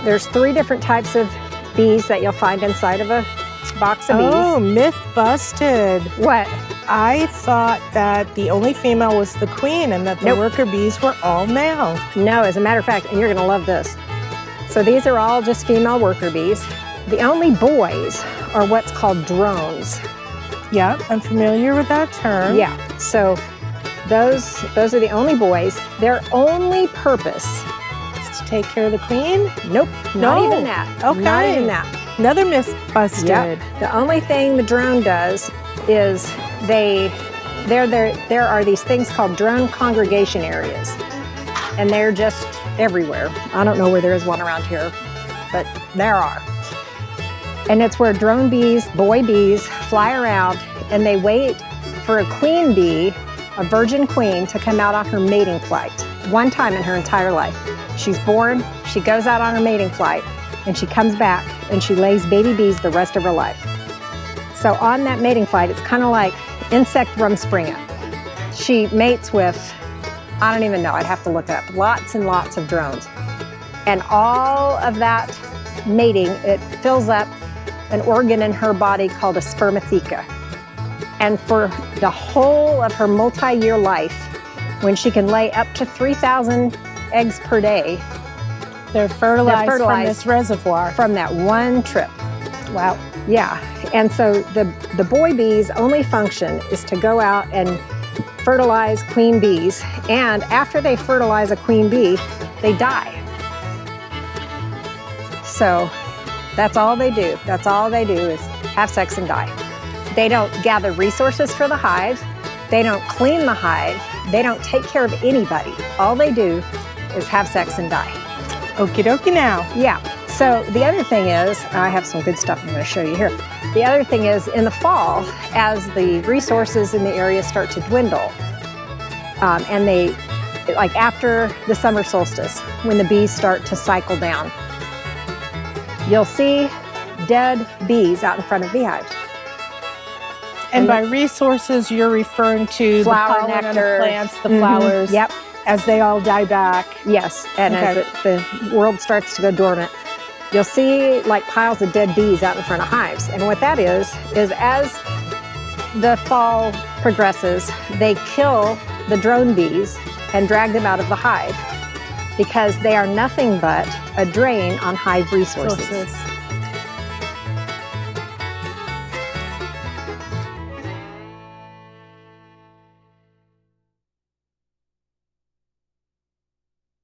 There's 3 different types of bees that you'll find inside of a box of bees. Oh, myth busted. What? I thought that the only female was the queen and that the Nope. worker bees were all male. No, as a matter of fact, and you're gonna love this. So these are all just female worker bees. The only boys are what's called drones. Yeah, I'm familiar with that term. Yeah, so those are the only boys. Their only purpose, To take care of the queen? nope, not No. even that. Okay. Not even that. Another myth busted. Yep. The only thing the drone does is there are these things called drone congregation areas, and they're just everywhere. I don't know where there is one around here, but there are. And it's where drone bees, boy bees, fly around and they wait for a queen bee, a virgin queen, to come out on her mating flight. One time in her entire life. She's born, she goes out on her mating flight, and she comes back and she lays baby bees the rest of her life. So on that mating flight, it's kind of like insect rumspringa. She mates with, I don't even know, I'd have to look it up, lots and lots of drones. And all of that mating, it fills up an organ in her body called a spermatheca. And for the whole of her multi-year life, when she can lay up to 3,000 eggs per day, They're fertilized from this reservoir. from that one trip. Wow. Yeah, and so the boy bees' only function is to go out and fertilize queen bees, and after they fertilize a queen bee, they die. So that's all they do. That's all they do is have sex and die. They don't gather resources for the hive. They don't clean the hive. They don't take care of anybody. All they do is have sex and die. Okie dokie now. Yeah. So the other thing is, I have some good stuff I'm going to show you here. The other thing is, in the fall, as the resources in the area start to dwindle, and they, like after the summer solstice, when the bees start to cycle down, you'll see dead bees out in front of beehives. And by resources, you're referring to Flower, the pollen on the nectar. plants, the flowers, Yep. as they all die back. Yes. And Okay. as the world starts to go dormant, you'll see like piles of dead bees out in front of hives. And what that is as the fall progresses, they kill the drone bees and drag them out of the hive because they are nothing but a drain on hive resources.